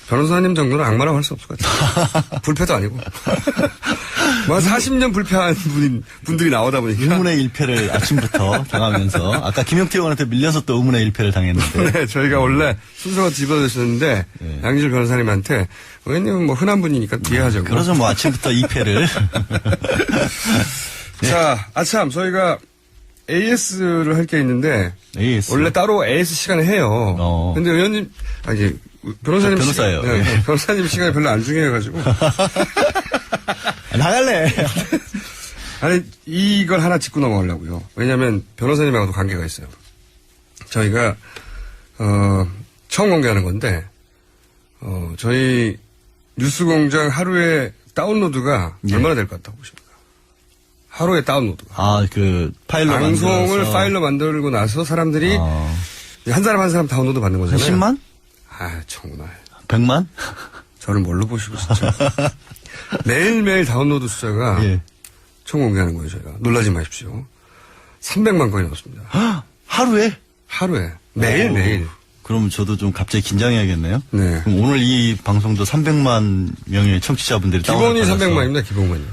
변호사님 정도는 악마라고 할 수 없을 것 같아요. 불패도 아니고. 뭐 40년 불패한 분들이 나오다 보니까. 의문의 1패를 아침부터 당하면서 아까 김영태 의원한테 밀려서 또 의문의 1패를 당했는데. 네, 저희가 원래 순서가 뒤집어졌었는데 네. 양희철 변호사님한테 의원님은 뭐 흔한 분이니까 이해하자고. 그래서 뭐 아침부터 2패를. 네. 자, 아참 저희가 AS를 할 게 있는데 AS. 원래 따로 AS 시간에 해요. 근데 의원님 이제 변호사님 변호사예요. 네, 네. 변호사님 시간이 별로 안 중요해가지고 나갈래. 아니 이걸 하나 짚고 넘어가려고요. 왜냐하면 변호사님하고도 관계가 있어요. 저희가 처음 공개하는 건데 저희 뉴스공장 하루에 다운로드가 네. 얼마나 될 것 같다고 보십니까? 하루에 다운로드가. 그 파일로 방송을 만들어서. 파일로 만들고 나서 사람들이 한 사람 다운로드 받는 거잖아요. 10만? 아 정말. 100만? 저를 뭘로 보시고 진짜. 매일매일 다운로드 숫자가 예. 총 공개하는 거예요 저희가. 놀라지 마십시오. 300만 건이 넘습니다. 하루에? 하루에. 매일매일. 그럼 저도 좀 갑자기 긴장해야겠네요. 네. 그럼 오늘 이 방송도 300만 명의 청취자분들이 기본이 300만입니다. 기본만요.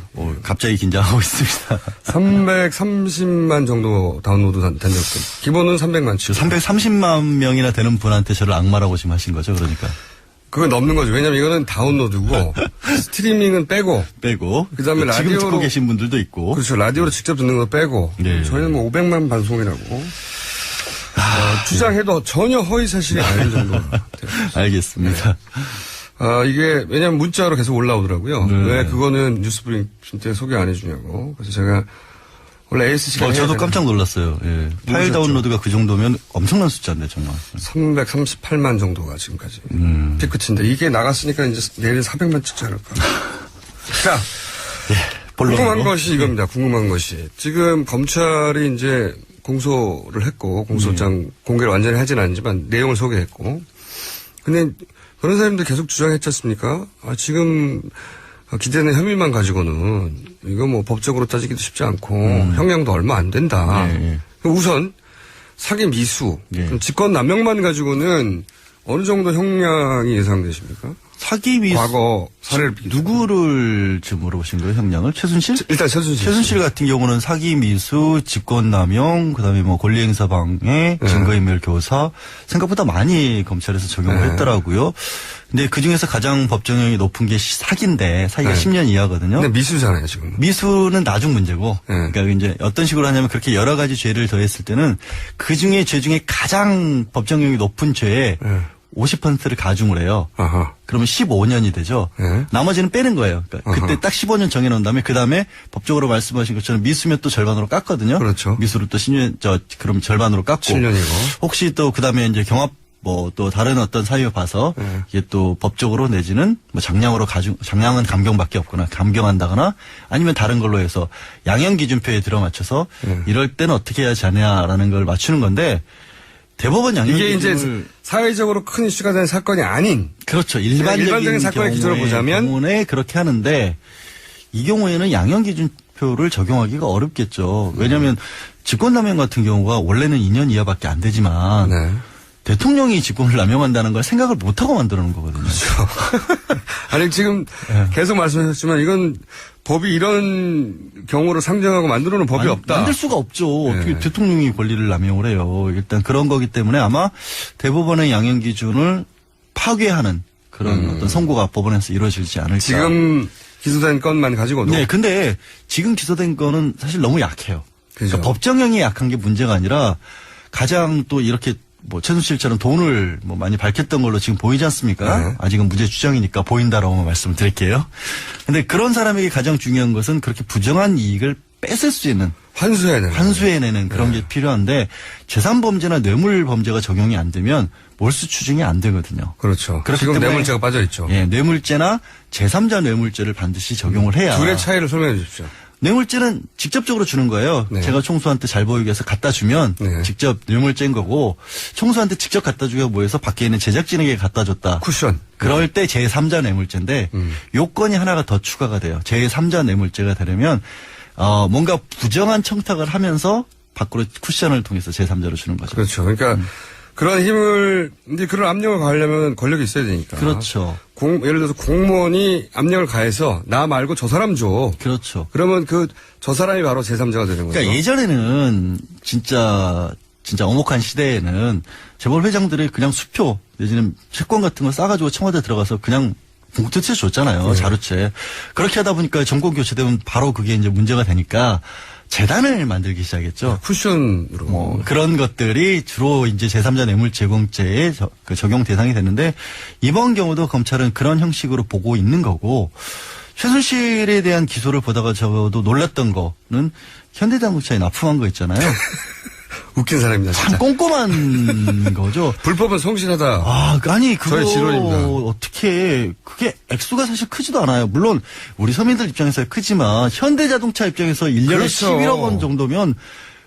갑자기 긴장하고 있습니다. 330만 정도 다운로드 된 적도. 기본은 300만 치. 330만 명이나 되는 분한테 저를 악마라고 지금 하신 거죠, 그러니까. 그건 넘는 거죠. 왜냐면 이거는 다운로드고 스트리밍은 빼고. 그다음에 지금 라디오로 듣고 계신 분들도 있고. 그렇죠. 라디오로 직접 듣는 거 빼고. 네. 저희는 뭐 500만 방송이라고. 주장해도 전혀 허위 사실이 아닌 정도가 알겠습니다. 네. 이게 왜냐면 문자로 계속 올라오더라고요. 네. 왜 그거는 뉴스브리핑 때 소개 안 해주냐고. 그래서 제가 원래 AS 시간에 저도 깜짝 놀랐어요. 예. 파일 다운로드가 그 정도면 엄청난 숫자인데 정말. 338만 정도가 지금까지 피크치인데 이게 나갔으니까 이제 내일 400만 찍지 않을까. 자, 궁금한 것이 이겁니다. 궁금한 것이 지금 검찰이 이제 공소를 했고 공소장 공개를 완전히 하진 않지만 내용을 소개했고 근데 변호사님들 계속 주장했지 않습니까? 지금 기대는 혐의만 가지고는 이거 뭐 법적으로 따지기도 쉽지 않고 형량도 얼마 안 된다. 네. 우선 사기 미수, 직권남용만 가지고는 어느 정도 형량이 예상되십니까? 사기 미수. 과거 사례를 누구를 지금 물어보신 거예요, 형량을? 최순실? 일단 최순실. 최순실 같은 경우는 사기 미수, 직권남용, 그다음에 뭐 권리행사 방해, 증거인멸 교사 생각보다 많이 검찰에서 적용을 했더라고요. 근데 그 중에서 가장 법정형이 높은 게 사기인데 사기가 10년 이하거든요. 근데 미수잖아요, 지금. 미수는 나중 문제고. 그러니까 이제 어떤 식으로 하냐면 그렇게 여러 가지 죄를 더했을 때는 그 중에 죄 중에 가장 법정형이 높은 죄에 50%를 가중을 해요. 그러면 15년이 되죠. 나머지는 빼는 거예요. 그러니까 그때 딱 15년 정해놓은 다음에 그 다음에 법적으로 말씀하신 것처럼 미수면 또 절반으로 깎거든요. 그렇죠. 미수를 또 10년, 그럼 절반으로 깎고. 7년이고. 혹시 또 그 다음에 이제 경합 뭐 또 다른 어떤 사유에 봐서 이게 또 법적으로 내지는 뭐 장량으로 장량은 감경밖에 없거나 감경한다거나 아니면 다른 걸로 해서 양형 기준표에 들어맞춰서 이럴 때는 어떻게 해야 하냐라는 걸 맞추는 건데 대법원 양형 이게 기준을 이제 사회적으로 큰 이슈가 된 사건이 아닌 그렇죠. 일반적인 사건의 기준으로 보자면 경우에 그렇게 하는데 이 경우에는 양형 기준표를 적용하기가 어렵겠죠. 왜냐하면 직권남용 같은 경우가 원래는 2년 이하밖에 안 되지만 대통령이 직권을 남용한다는 걸 생각을 못하고 만들어 놓은 거거든요. 그렇죠. 아니 지금 계속 말씀하셨지만 이건 법이 이런 경우를 상정하고 만들어 놓은 법이 없다. 만들 수가 없죠. 어떻게 대통령이 권리를 남용을 해요. 일단 그런 거기 때문에 아마 대법원의 양형 기준을 파괴하는 그런 어떤 선고가 법원에서 이루어지지 않을까. 지금 기소된 건만 가지고도. 네. 근데 지금 기소된 거는 사실 너무 약해요. 그러니까 법정형이 약한 게 문제가 아니라 가장 또 이렇게 뭐 최순실처럼 돈을 뭐 많이 밝혔던 걸로 지금 보이지 않습니까? 아직은 무죄 추정이니까 보인다라고 말씀을 드릴게요. 근데 그런 사람에게 가장 중요한 것은 그렇게 부정한 이익을 뺏을 수 있는 환수해내는 그런 게 필요한데 재산범죄나 뇌물범죄가 적용이 안 되면 몰수 추징이 안 되거든요. 그렇죠. 지금 뇌물죄가 빠져 있죠. 예, 뇌물죄나 제3자 뇌물죄를 반드시 적용을 해야. 둘의 차이를 설명해 주십시오. 뇌물죄는 직접적으로 주는 거예요. 제가 총수한테 잘 보이기 위해서 갖다 주면 직접 뇌물죄인 거고 총수한테 직접 갖다 주기가 뭐해서 밖에 있는 제작진에게 갖다 줬다. 쿠션. 그럴 때 제3자 뇌물죄인데 요건이 하나가 더 추가가 돼요. 제3자 뇌물죄가 되려면 뭔가 부정한 청탁을 하면서 밖으로 쿠션을 통해서 제3자로 주는 거죠. 그렇죠. 그러니까 그런 힘을, 이제 그런 압력을 가하려면 권력이 있어야 되니까. 그렇죠. 예를 들어서 공무원이 압력을 가해서 나 말고 저 사람 줘. 그렇죠. 그러면 저 사람이 바로 제3자가 되는 거죠. 그러니까 예전에는 진짜 엄혹한 시대에는 재벌 회장들이 그냥 수표 내지는 채권 같은 거 싸가지고 청와대 들어가서 그냥 봉투채 줬잖아요. 자루채. 그렇게 하다 보니까 정권 교체되면 바로 그게 이제 문제가 되니까 재단을 만들기 시작했죠. 쿠션으로. 그런 것들이 주로 이제 제3자 뇌물 제공죄에 적용 대상이 됐는데 이번 경우도 검찰은 그런 형식으로 보고 있는 거고 최순실에 대한 기소를 보다가 저도 놀랐던 거는 현대자동차에 납품한 거 있잖아요. 웃긴 사람입니다. 참 꼼꼼한 거죠. 불법은 성실하다. 아니 그거 저의 지론입니다. 어떻게 그게 액수가 사실 크지도 않아요. 물론 우리 서민들 입장에서 크지만 현대자동차 입장에서 1년에 그렇죠. 11억 원 정도면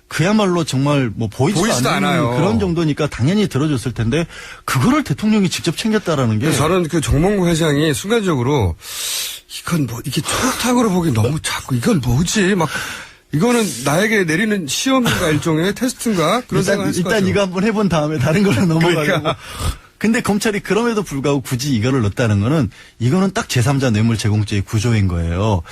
그야말로 정말 뭐 보이지도 않아요. 그런 정도니까 당연히 들어줬을 텐데 그거를 대통령이 직접 챙겼다라는 게 저는 그 정몽구 회장이 순간적으로 이건 뭐 이게 초록탁으로 보기 너무 작고 이건 뭐지 막 이거는 나에게 내리는 시험인가 일종의 테스트인가 그런 생각을 했을 것 같아요. 일단 이거 한번 해본 다음에 다른 걸로 넘어가고. 그러니까. 근데 검찰이 그럼에도 불구하고 굳이 이거를 넣었다는 거는 이거는 딱 제3자 뇌물 제공죄의 구조인 거예요.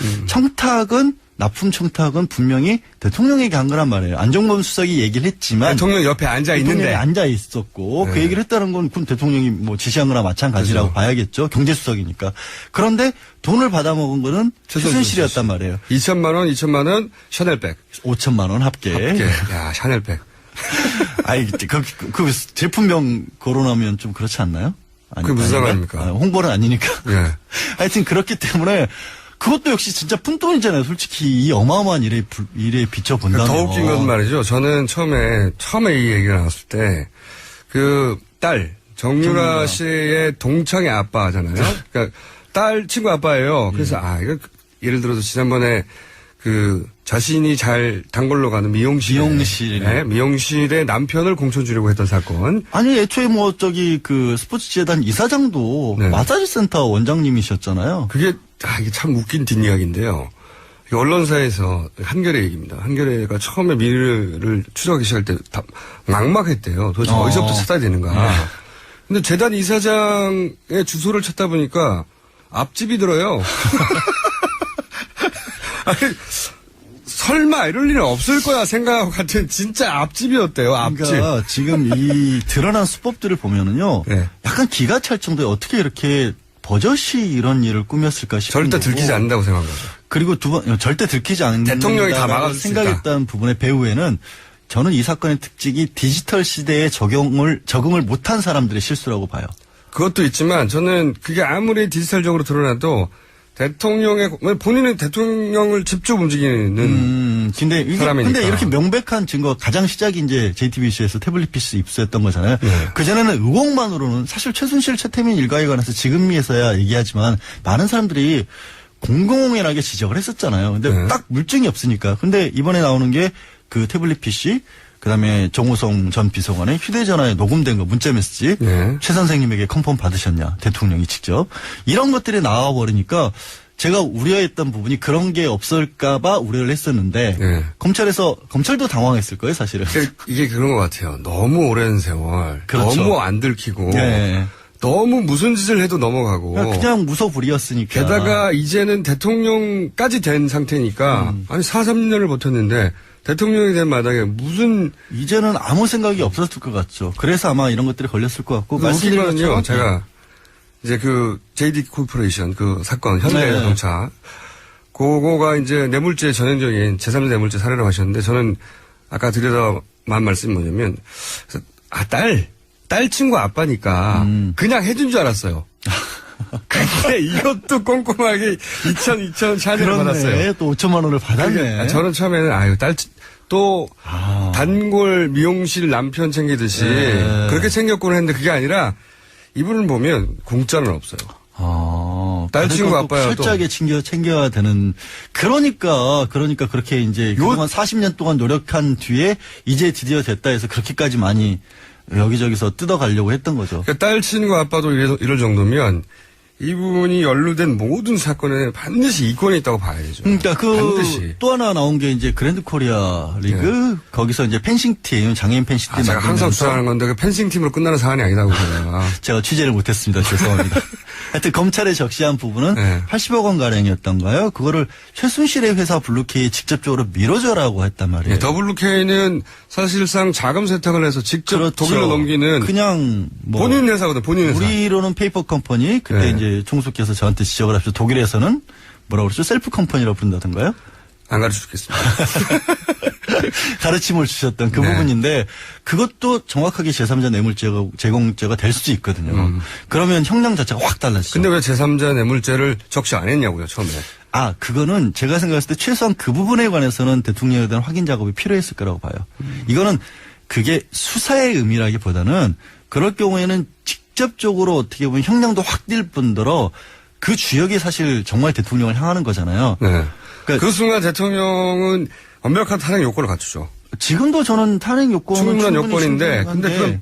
납품 청탁은 분명히 대통령에게 한 거란 말이에요. 안종범 수석이 얘기를 했지만 대통령 옆에 앉아 있는데 앉아 있었고 그 얘기를 했다는 건 그럼 대통령이 뭐 지시한 거나 마찬가지라고 그렇죠. 봐야겠죠. 경제수석이니까. 그런데 돈을 받아먹은 거는 최순실이었단 말이에요. 2천만 원 샤넬백. 5천만 원 합계. 야 샤넬백. 아니 그 제품명 거론하면 좀 그렇지 않나요? 그게 무슨 상관입니까? 홍보는 아니니까. 예. 하여튼 그렇기 때문에 그것도 역시 진짜 푼돈이잖아요. 솔직히 이 어마어마한 일에 비춰본다면. 더 웃긴 건 말이죠. 저는 처음에 이 얘기가 나왔을 때 그 딸 정유라 씨의 동창의 아빠잖아요. 그러니까 딸 친구 아빠예요. 그래서 이거 예를 들어서 지난번에 그 자신이 잘 단골로 가는 미용실의 남편을 공천 주려고 했던 사건. 아니 애초에 그 스포츠 재단 이사장도 마사지 센터 원장님이셨잖아요. 이게 참 웃긴 뒷이야기인데요. 언론사에서 한겨레 얘기입니다. 한겨레가 처음에 미르를 추적하기 시작할 때 다 막막했대요. 도대체 어디서부터 찾아야 되는가. 근데 재단 이사장의 주소를 찾다 보니까 앞집이 들어요. 아니, 설마 이럴 일은 없을 거야 생각하고 같은 진짜 앞집이었대요. 앞집. 그러니까 지금 이 드러난 수법들을 보면은요. 약간 기가 찰 정도에 어떻게 이렇게 버젓이 이런 일을 꾸몄을까 싶은 절대 들키지 않는다고 생각한 거죠. 그리고 절대 들키지 않는다. 대통령이 다 막아줄 수 있다. 생각했던 부분의 배후에는 저는 이 사건의 특징이 디지털 시대에 적응을 못한 사람들의 실수라고 봐요. 그것도 있지만 저는 그게 아무리 디지털적으로 드러나도 본인은 대통령을 직접 움직이는 사람이니까. 근데 이렇게 명백한 증거 가장 시작이 이제 JTBC에서 태블릿 PC 입수했던 거잖아요. 그전에는 의혹만으로는 사실 최순실 최태민 일가에 관해서 지금에서야 얘기하지만 많은 사람들이 공공연하게 지적을 했었잖아요. 근데 딱 물증이 없으니까. 근데 이번에 나오는 게 그 태블릿 PC 그다음에 정호성 전 비서관의 휴대전화에 녹음된 거 문자 메시지 최 선생님에게 컨펌 받으셨냐 대통령이 직접 이런 것들이 나와버리니까 제가 우려했던 부분이 그런 게 없을까봐 우려를 했었는데 검찰도 당황했을 거예요 사실은. 이게 그런 것 같아요. 너무 오랜 세월 그렇죠. 너무 안 들키고 너무 무슨 짓을 해도 넘어가고 그냥 무소불위였으니까. 게다가 이제는 대통령까지 된 상태니까 아니 4-3년을 버텼는데 대통령이 된 마당에 이제는 아무 생각이 없었을 것 같죠. 그래서 아마 이런 것들이 걸렸을 것 같고. 웃긴 거는요. 제가 이제 그 JD 코퍼레이션 그 사건 현대자동차 그거가 이제 뇌물죄 전형적인 제3자 뇌물죄 사례라고 하셨는데 저는 아까 드려다만 말씀이 뭐냐면 딸 친구 아빠니까 그냥 해준 줄 알았어요. 근데 이것도 꼼꼼하게 2천 샤넬을 받았어요. 또 5천만 원을 받았네. 저는 처음에는 단골 미용실 남편 챙기듯이 그렇게 챙겼구나 했는데 그게 아니라 이분을 보면 공짜는 없어요. 딸 친구 아빠야 철저하게 챙겨야 되는. 그러니까 그렇게 이제 그동안 40년 동안 노력한 뒤에 이제 드디어 됐다 해서 그렇게까지 많이 여기저기서 뜯어가려고 했던 거죠. 그러니까 딸 친구 아빠도 이럴 정도면 이분이 연루된 모든 사건에 반드시 이권이 있다고 봐야죠. 그러니까 반드시. 또 하나 나온 게 이제 그랜드 코리아 리그 거기서 이제 펜싱팀 장애인 펜싱팀 제가 항상 주장하는 건데 그 펜싱팀으로 끝나는 사안이 아니다고 제가 취재를 못했습니다. 죄송합니다. 하여튼 검찰에 적시한 부분은 80억 원 가량이었던가요? 그거를 최순실의 회사 블루케이에 직접적으로 밀어줘라고 했단 말이에요. 더블루케이는 사실상 자금 세탁을 해서 직접 그렇죠. 독일로 넘기는 그냥 뭐 본인 회사거든. 본인 회사. 우리로는 페이퍼 컴퍼니 그때 이제 총수께서 저한테 지적을 하시죠. 독일에서는 뭐라고 그러죠? 셀프 컴퍼니라고 부른다던가요? 안 가르쳐 주겠습니다. 가르침을 주셨던 그 부분인데 그것도 정확하게 제3자 뇌물죄가 제공죄가 될 수도 있거든요. 그러면 형량 자체가 확 달라지죠. 근데 왜 제3자 뇌물죄를 적시 안 했냐고요, 처음에. 그거는 제가 생각했을 때 최소한 그 부분에 관해서는 대통령에 대한 확인 작업이 필요했을 거라고 봐요. 이거는 그게 수사의 의미라기보다는 그럴 경우에는 직접적으로 어떻게 보면 형량도 확 뛸 뿐더러 그 주역이 사실 정말 대통령을 향하는 거잖아요. 네. 그러니까 그 순간 대통령은 완벽한 탄핵 요건을 갖추죠. 지금도 저는 탄핵 요건은 충분한 요건인데, 근데 그럼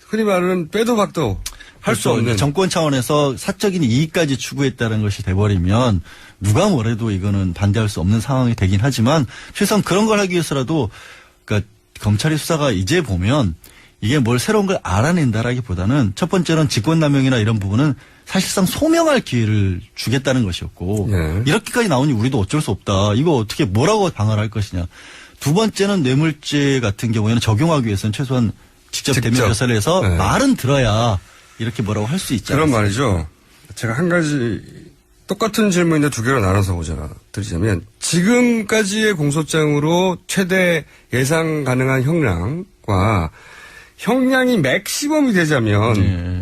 흔히 말하는 빼도 박도 할 수 없는 정권 차원에서 사적인 이익까지 추구했다는 것이 돼버리면 누가 뭐래도 이거는 반대할 수 없는 상황이 되긴 하지만 최소한 그런 걸 하기 위해서라도 그러니까 검찰의 수사가 이제 보면 이게 뭘 새로운 걸 알아낸다라기보다는 첫 번째는 직권남용이나 이런 부분은 사실상 소명할 기회를 주겠다는 것이었고 이렇게까지 나오니 우리도 어쩔 수 없다. 이거 어떻게 뭐라고 방어를 할 것이냐. 두 번째는 뇌물죄 같은 경우에는 적용하기 위해서는 최소한 직접 대면 조사를 해서 말은 들어야 이렇게 뭐라고 할 수 있지 않습니까? 그런 말이죠. 제가 한 가지 똑같은 질문인데 두 개로 나눠서 드리자면 지금까지의 공소장으로 최대 예상 가능한 형량과 형량이 맥시멈이 되자면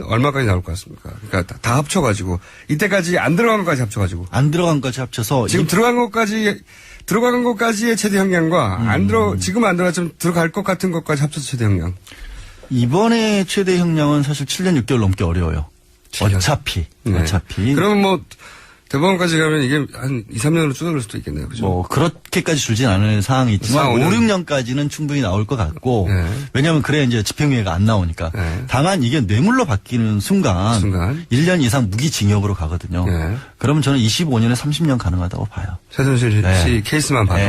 얼마까지 나올 것 같습니까? 그러니까 다 합쳐가지고 이때까지 안 들어간 것까지 합쳐가지고 안 들어간 것까지 합쳐서 지금 들어간 것까지의 최대 형량과 지금 안 들어갔지만 들어갈 것 같은 것까지 합쳐서 최대 형량. 이번에 최대 형량은 사실 7년 6개월 넘기 어려워요. 7년. 어차피. 그러면 뭐 대법원까지 가면 이게 한 2, 3년으로 줄어들 수도 있겠네요. 그죠? 뭐 그렇게까지 줄진 않을 상황이 있지만 5, 6년까지는 충분히 나올 것 같고 왜냐하면 그래 이제 집행유예가 안 나오니까. 다만 이게 뇌물로 바뀌는 순간 1년 이상 무기징역으로 가거든요. 그러면 저는 25년에 30년 가능하다고 봐요. 최순실 씨 케이스만 봐도.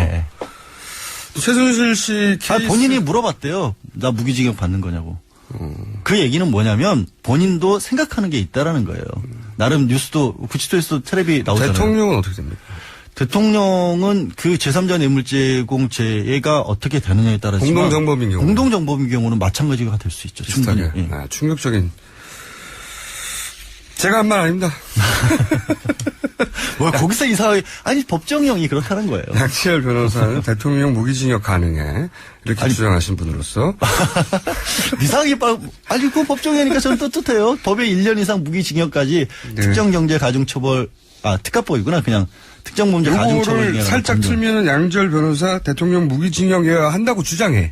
최순실 씨 케이스. 본인이 물어봤대요. 나 무기징역 받는 거냐고. 그 얘기는 뭐냐면 본인도 생각하는 게 있다라는 거예요. 나름 뉴스도 구치소에서 텔레비 나오잖아요. 대통령은 어떻게 됩니까? 대통령은 그 제3자 뇌물제공죄가 어떻게 되느냐에 따라서 공동정범인 경우는 마찬가지가 될 수 있죠. 비슷하게. 충격적인. 제가 한 말 아닙니다. 뭐 거기서 이상하게 아니 법정형이 그렇다는 거예요. 양치열 변호사는 대통령 무기징역 가능해 이렇게 주장하신 분으로서 이상하게 아니 그 법정형이니까 저는 떳떳해요. 법에 1년 이상 무기징역까지 특정경제가중처벌 특가법이구나 그냥 특정범죄 가중처벌 이거를 살짝 틀면은 양지열 변호사 대통령 무기징역이어야 한다고 주장해.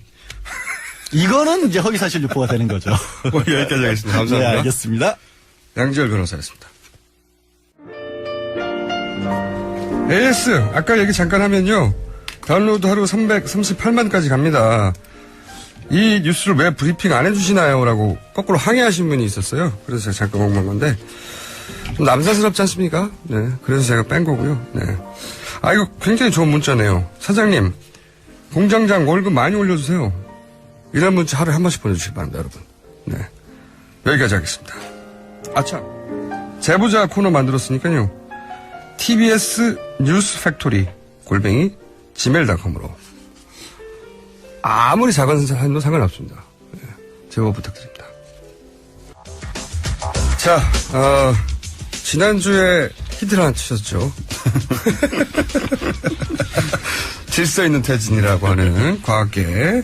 이거는 이제 허위사실 유포가 되는 거죠. 여기까지 하겠습니다. 감사합니다. 네, 알겠습니다. 양지열 변호사였습니다. AS 아까 얘기 잠깐 하면요. 다운로드 하루 338만까지 갑니다. 이 뉴스를 왜 브리핑 안 해주시나요? 라고 거꾸로 항의하신 분이 있었어요. 그래서 제가 잠깐 공부한 건데 좀 남사스럽지 않습니까? 네. 그래서 제가 뺀 거고요. 네. 이거 굉장히 좋은 문자네요. 사장님 공장장 월급 많이 올려주세요. 이런 문자 하루에 한 번씩 보내주시기 바랍니다. 여러분. 네. 여기까지 하겠습니다. 참. 제보자 코너 만들었으니까요. TBS 뉴스 팩토리 @gmail.com으로 아무리 작은 사연도 상관없습니다. 네, 제보 부탁드립니다. 자, 지난주에 히트를 하나 치셨죠. 질서 있는 퇴진이라고 하는 과학계.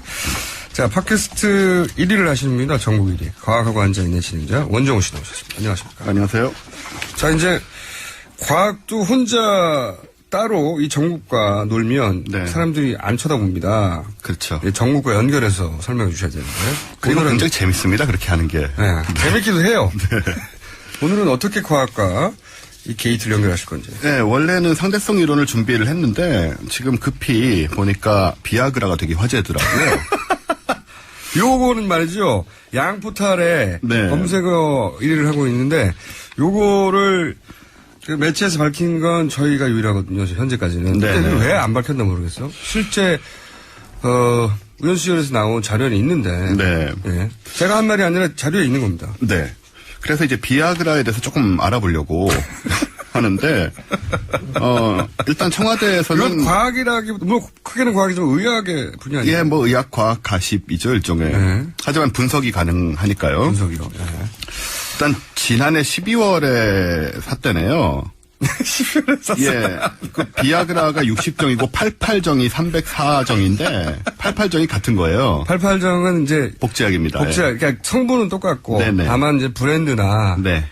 자, 팟캐스트 1위를 하시는 분이다. 전국 1위. 과학하고 앉아있는 진행자 원정우 씨 나오셨습니다. 안녕하십니까. 안녕하세요. 자, 이제 과학도 혼자 따로 이 전국과 놀면 사람들이 안 쳐다봅니다. 그렇죠. 전국과 연결해서 설명해 주셔야 되는데. 그리고 굉장히 재밌습니다. 그렇게 하는 게. 네, 재밌기도 해요. 오늘은 어떻게 과학과 이 게이트를 연결하실 건지. 네, 원래는 상대성 이론을 준비를 했는데 지금 급히 보니까 비아그라가 되게 화제더라고요. 요거는 말이죠. 양 포탈에 네. 검색어 1위를 하고 있는데 요거를 그 매체에서 밝힌 건 저희가 유일하거든요. 현재까지는. 네, 근데 네. 왜 안 밝혔나 모르겠어. 실제 의원수열에서 나온 자료는 있는데. 네. 예. 제가 한 말이 아니라 자료에 있는 겁니다. 네. 그래서 이제 비아그라에 대해서 조금 알아보려고 하는데, 일단 청와대에서는. 이건 과학이라기보다, 뭐, 크게는 과학이지만 의학의 분야 아니에요? 예, 뭐 의학, 과학, 가십이죠, 일종의. 네. 하지만 분석이 가능하니까요. 분석이요. 예. 일단 지난해 12월에 샀대네요. 12월에 샀어요. 예. 그 비아그라가 60정이고 88정이 304정인데 88정이 같은 거예요. 88정은 이제 복제약입니다. 복제약, 그러니까 성분은 똑같고 네네. 다만 이제 브랜드나 네.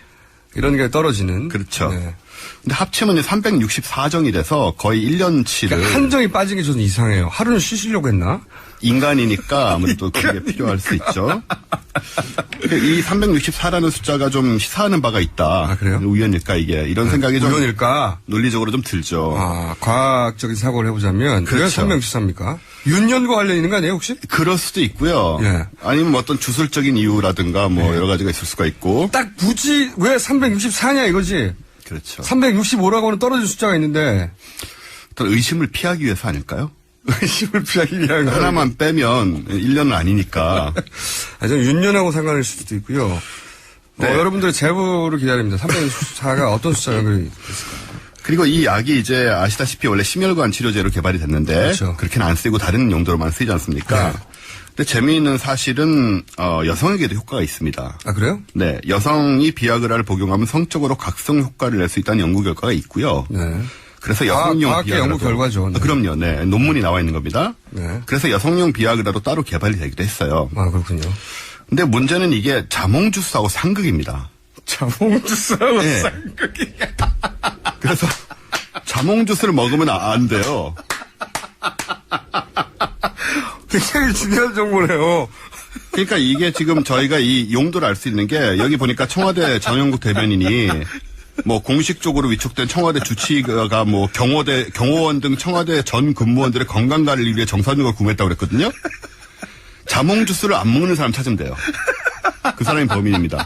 이런 게 떨어지는. 그렇죠. 네. 근데 합치면 364정이 돼서 거의 1년치를 그러니까 한 정이 빠진 게 저는 이상해요. 하루는 쉬시려고 했나? 인간이니까 아무래도 그게 필요할 수 있죠. 근데 이 364라는 숫자가 좀 시사하는 바가 있다. 아, 그래요? 우연일까 이게 이런 생각이 좀 우연일까? 논리적으로 좀 들죠. 아, 과학적인 사고를 해보자면 왜 그렇죠. 364입니까? 윤년과 관련 있는 거 아니에요 혹시? 그럴 수도 있고요. 예. 아니면 뭐 어떤 주술적인 이유라든가 뭐 여러 가지가 있을 수가 있고. 딱 굳이 왜 364냐 이거지? 그렇죠. 365라고는 떨어진 숫자가 있는데 어떤 의심을 피하기 위해서 아닐까요? 의심을 피하기 위한 거. 하나만 빼면 1년은 아니니까. 아, 저는 윤년하고 상관일 수도 있고요. 네. 여러분들의 제보를 기다립니다. 364가 어떤 숫자가 있을까요? 그리고 이 약이 이제 아시다시피 원래 심혈관 치료제로 개발이 됐는데 그렇죠. 그렇게는 안 쓰이고 다른 용도로만 쓰이지 않습니까? 네. 근데 재미있는 사실은 여성에게도 효과가 있습니다. 아, 그래요? 네, 여성이 비아그라를 복용하면 성적으로 각성 효과를 낼 수 있다는 연구 결과가 있고요. 네. 그래서 여성용 과학계 비아그라도 연구 결과죠. 네. 그럼요, 네, 논문이 나와 있는 겁니다. 네. 그래서 여성용 비아그라도 따로 개발이 되기도 했어요. 아, 그렇군요. 근데 문제는 이게 자몽 주스하고 상극입니다. 자몽 주스하고 네. 쌍극이. 그래서 자몽 주스를 먹으면 안 돼요. 굉장히 중요한 정보네요. 그러니까 이게 지금 저희가 이 용도를 알 수 있는 게 여기 보니까 청와대 정영국 대변인이 뭐 공식적으로 위촉된 청와대 주치의가 뭐 경호원 등 청와대 전 근무원들의 건강 관리를 위해 정산육을 구매했다고 그랬거든요. 자몽 주스를 안 먹는 사람 찾으면 돼요. 그 사람이 범인입니다.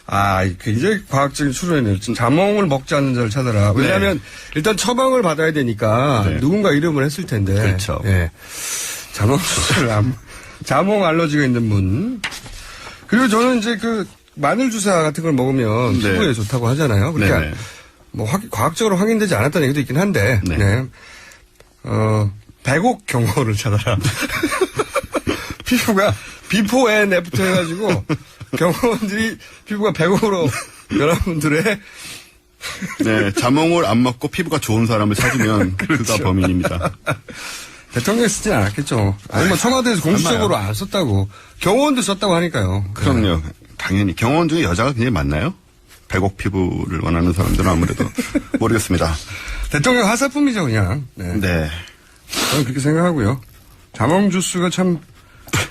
아, 굉장히 과학적인 추론이네요. 지금 자몽을 먹지 않는 자를 찾아라. 왜냐하면 일단 처방을 받아야 되니까 네. 누군가 이름을 했을 텐데. 그렇죠. 예. 자몽 주스를 자몽 알러지가 있는 분. 그리고 저는 이제 그 마늘 주사 같은 걸 먹으면 네. 피부에 좋다고 하잖아요. 그러니까 네네. 뭐 과학적으로 확인되지 않았다는 얘기도 있긴 한데. 네. 네. 백옥 경호를 찾아라. 피부가 비포 앤 애프터 해가지고 경호원들이 피부가 백옥으로 여러분들의 네, 자몽을 안 먹고 피부가 좋은 사람을 찾으면 그렇죠. 그가 범인입니다. 대통령이 쓰진 않았겠죠. 아니 뭐 청와대에서 공식적으로 안 썼다고 경호원도 썼다고 하니까요. 그럼요. 당연히 경호원 중에 여자가 굉장히 많나요? 백옥 피부를 원하는 사람들은 아무래도 모르겠습니다. 대통령 하사품이죠 그냥. 네. 네. 저는 그렇게 생각하고요. 자몽 주스가 참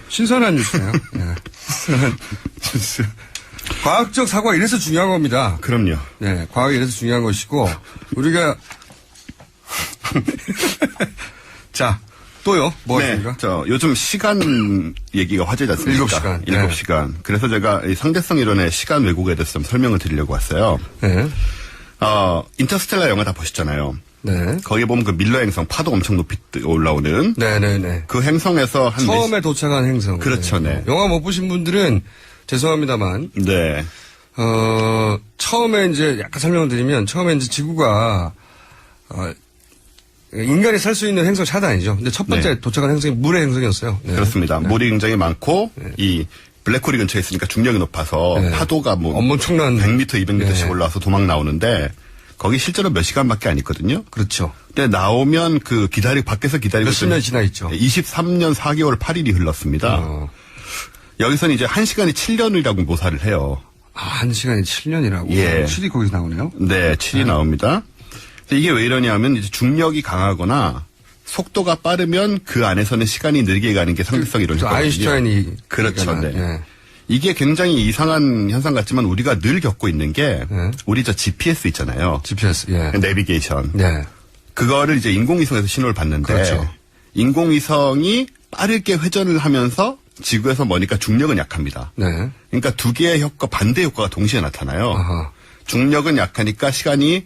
신선한 뉴스네요. 네. 신선한 뉴스. 과학적 사고가 이래서 중요한 겁니다. 그럼요. 네, 과학이 이래서 중요한 것이고 우리가 자 또요 뭐 네. 있습니까? 요즘 시간 얘기가 화제지 않습니까? 7시간. 7시간. 그래서 제가 이 상대성 이론의 시간 왜곡에 대해서 좀 설명을 드리려고 왔어요. 네. 인터스텔라 영화 다 보셨잖아요. 네. 거기에 보면 그 밀러 행성 파도 엄청 높이 올라오는 네네네. 그 행성에서 한 처음에 도착한 행성. 그렇죠, 네. 영화 못 보신 분들은 죄송합니다만, 네. 처음에 이제 약간 설명을 드리면, 처음에 이제 지구가, 인간이 살 수 있는 행성 차단이죠. 근데 첫 번째 네. 도착한 행성이 물의 행성이었어요. 네. 그렇습니다. 네. 물이 굉장히 많고 이 블랙홀이 근처에 있으니까 중력이 높아서 네. 파도가 뭐 엄청난 100m, 200m씩 네. 올라와서 도망 나오는데 거기 실제로 몇 시간밖에 안 있거든요. 그렇죠. 근데 나오면 그 밖에서 기다리고 몇십 년 지나 있죠. 23년 4개월 8일이 흘렀습니다. 여기서는 이제 1시간이 7년이라고 묘사를 해요. 아, 1시간이 7년이라고. 예. 7이 거기서 나오네요. 네, 7이 나옵니다. 근데 이게 왜 이러냐면 이제 중력이 강하거나 속도가 빠르면 그 안에서는 시간이 느리게 가는 게 상대성 이론이거든요. 아인슈타인이. 그렇죠. 네. 예. 이게 굉장히 이상한 현상 같지만 우리가 늘 겪고 있는 게 네. 우리 저 GPS 있잖아요. GPS, 예. 내비게이션. 네. 그거를 이제 인공위성에서 신호를 받는데 그렇죠. 인공위성이 빠르게 회전을 하면서 지구에서 머니까 중력은 약합니다. 네. 그러니까 두 개의 효과 반대 효과가 동시에 나타나요. 아하. 중력은 약하니까 시간이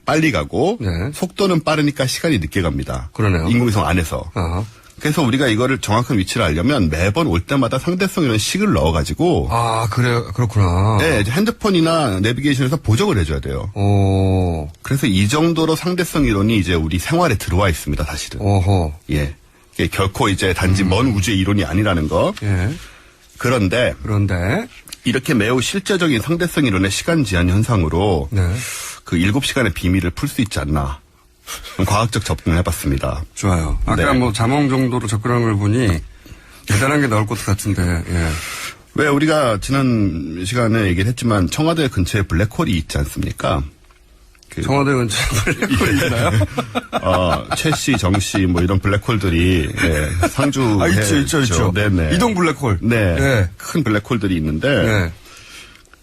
빨리 가고 네. 속도는 빠르니까 시간이 늦게 갑니다. 그러네요. 인공위성 안에서. 아하. 그래서 우리가 이거를 정확한 위치를 알려면 매번 올 때마다 상대성 이런 식을 넣어가지고 아, 그렇구나. 네, 이제 핸드폰이나 내비게이션에서 보정을 해줘야 돼요. 오. 그래서 이 정도로 상대성 이론이 이제 우리 생활에 들어와 있습니다, 사실은. 오호. 예. 이게 결코 이제 단지 먼 우주의 이론이 아니라는 거. 예. 그런데 이렇게 매우 실제적인 상대성 이론의 시간 지연 현상으로 네. 그 7시간의 비밀을 풀 수 있지 않나. 과학적 접근을 해봤습니다. 좋아요. 아까 네. 뭐 자몽 정도로 접근한 걸 보니 대단한 게 나올 것 같은데, 예. 왜 우리가 지난 시간에 얘기를 했지만 청와대 근처에 블랙홀이 있지 않습니까? 청와대 근처에 블랙홀이 있나요? 최씨, 정씨 뭐 이런 블랙홀들이 예, 상주해 있죠. 네네. 이동 블랙홀. 네. 네. 큰 블랙홀들이 있는데 네.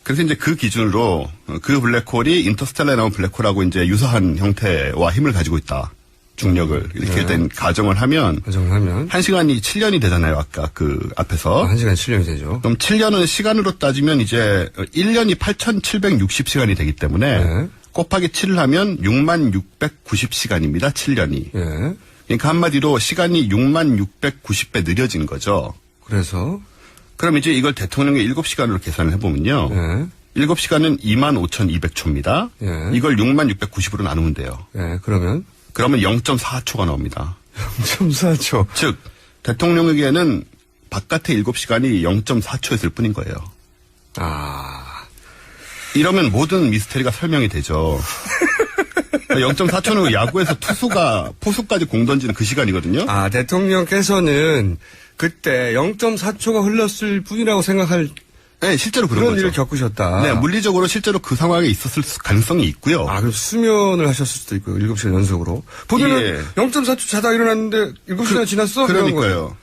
그래서 이제 그 기준으로 그 블랙홀이 인터스텔라에 나온 블랙홀하고 이제 유사한 형태와 힘을 가지고 있다. 중력을 이렇게 된 가정을 하면 1시간이 7년이 되잖아요. 아까 그 앞에서. 1시간 7년이 되죠. 그럼 7년은 시간으로 따지면 이제 1년이 8,760시간이 되기 때문에 네. 곱하기 7을 하면 6690시간입니다. 7년이. 예. 그러니까 한마디로 시간이 6690배 느려진 거죠. 그래서 그럼 이제 이걸 대통령의 7시간으로 계산을 해보면요. 예. 7시간은 25,200초입니다. 예. 이걸 6690으로 나누면 돼요. 예. 그러면 0.4초가 나옵니다. 0.4초. 즉 대통령에게는 바깥의 7시간이 0.4초였을 뿐인 거예요. 이러면 모든 미스테리가 설명이 되죠. 0.4초는 야구에서 투수가 포수까지 공 던지는 그 시간이거든요. 대통령께서는 그때 0.4초가 흘렀을 뿐이라고 생각할 네, 실제로 그런 거죠. 일을 겪으셨다. 네, 물리적으로 실제로 그 상황에 있었을 가능성이 있고요. 그럼 수면을 하셨을 수도 있고 7시간 연속으로. 본인은 0.4초 자다 일어났는데 7시간 지났어? 그러니까요.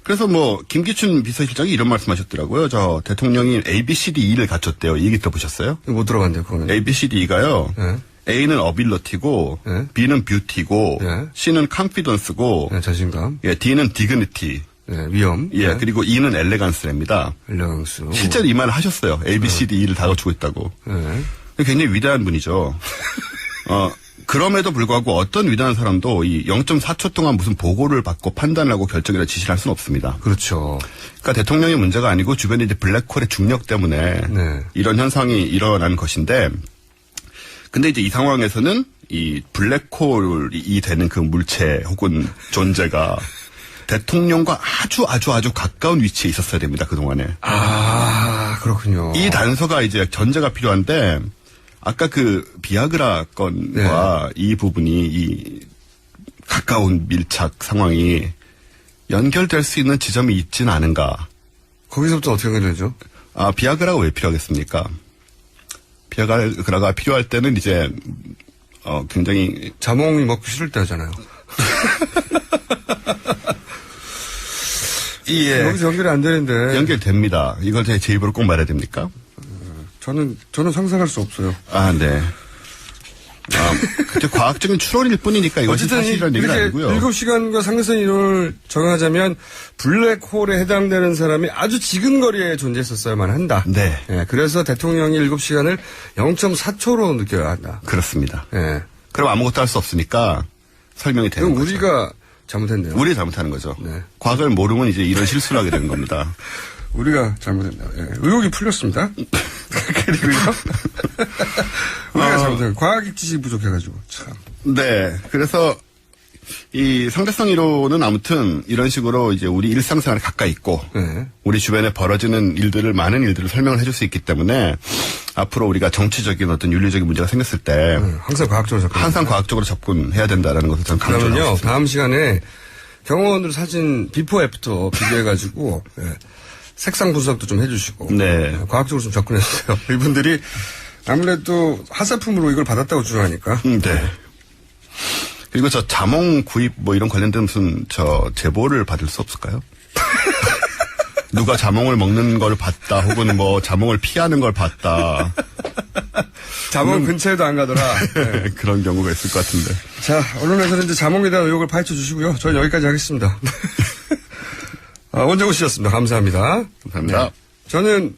그래서 뭐 김기춘 비서실장이 이런 말씀하셨더라고요. 저 대통령이 ABCDE를 갖췄대요. 이 얘기 들어보셨어요? 못 들어봤는데요. 그거는. ABCDE가요. 네. A는 어빌러티고 네. B는 뷰티고 네. C는 컨피던스고 네, 자신감. 예, D는 디그니티. 네, 위험. 예, 네. 그리고 E는 엘레강스랍니다. 엘레강스. 실제로 이 말을 하셨어요. ABCDE를 다 갖추고 있다고. 네. 굉장히 위대한 분이죠. 그럼에도 불구하고 어떤 위대한 사람도 이 0.4초 동안 무슨 보고를 받고 판단을 하고 결정이나 지시를 할 수는 없습니다. 그렇죠. 그러니까 대통령의 문제가 아니고 주변에 이제 블랙홀의 중력 때문에 네. 이런 현상이 일어난 것인데, 근데 이제 이 상황에서는 이 블랙홀이 되는 그 물체 혹은 존재가 대통령과 아주 가까운 위치에 있었어야 됩니다. 그동안에. 그렇군요. 이 단서가 이제 전제가 필요한데, 아까 그 비아그라 건과 이 부분이 이 가까운 밀착 상황이 연결될 수 있는 지점이 있지는 않은가. 거기서부터 어떻게 연결되죠? 비아그라가 왜 필요하겠습니까? 비아그라가 필요할 때는 이제 굉장히 자몽이 먹기 싫을 때 하잖아요. 예. 여기서 연결이 안 되는데. 연결됩니다. 이걸 제 입으로 꼭 말해야 됩니까? 저는 상상할 수 없어요. 네. 그저 과학적인 추론일 뿐이니까 이것이 사실이라는 얘기는 아니고요. 7시간과 상대성 이론을 적용하자면 블랙홀에 해당되는 사람이 아주 지근거리에 존재했었어야만 한다. 네. 예, 그래서 대통령이 7시간을 0.4초로 느껴야 한다. 그렇습니다. 예. 그럼 아무것도 할 수 없으니까 설명이 되는 그럼 거죠. 우리가 잘못했네요. 우리가 잘못하는 거죠. 네. 과학을 모르면 이제 이런 실수를 하게 되는 겁니다. 우리가 잘못했네요. 예. 의혹이 풀렸습니다. 그리고요. 우리가 잘못했네요. 과학적 지식이 부족해가지고 참. 네. 그래서 이 상대성 이론은 아무튼 이런 식으로 이제 우리 일상생활에 가까이 있고 우리 주변에 벌어지는 많은 일들을 설명을 해줄 수 있기 때문에 앞으로 우리가 정치적인 어떤 윤리적인 문제가 생겼을 때 항상 과학적으로 접근해야 된다라는 것을 저는 강조하고 그러면요. 있습니다. 다음 시간에 경호원들 사진 비포 애프터 비교해가지고 색상 분석도 좀 해주시고 과학적으로 좀 접근해주세요. 이분들이 아무래도 하사품으로 이걸 받았다고 주장하니까. 네. 그리고 저 자몽 구입 뭐 이런 관련된 무슨 제보를 받을 수 없을까요? 누가 자몽을 먹는 걸 봤다 혹은 뭐 자몽을 피하는 걸 봤다. 자몽 근처에도 안 가더라. 네. 그런 경우가 있을 것 같은데. 자, 언론에서는 이제 자몽에 대한 의혹을 파헤쳐 주시고요. 저는 여기까지 하겠습니다. 원정우 씨였습니다. 감사합니다. 감사합니다. 네. 저는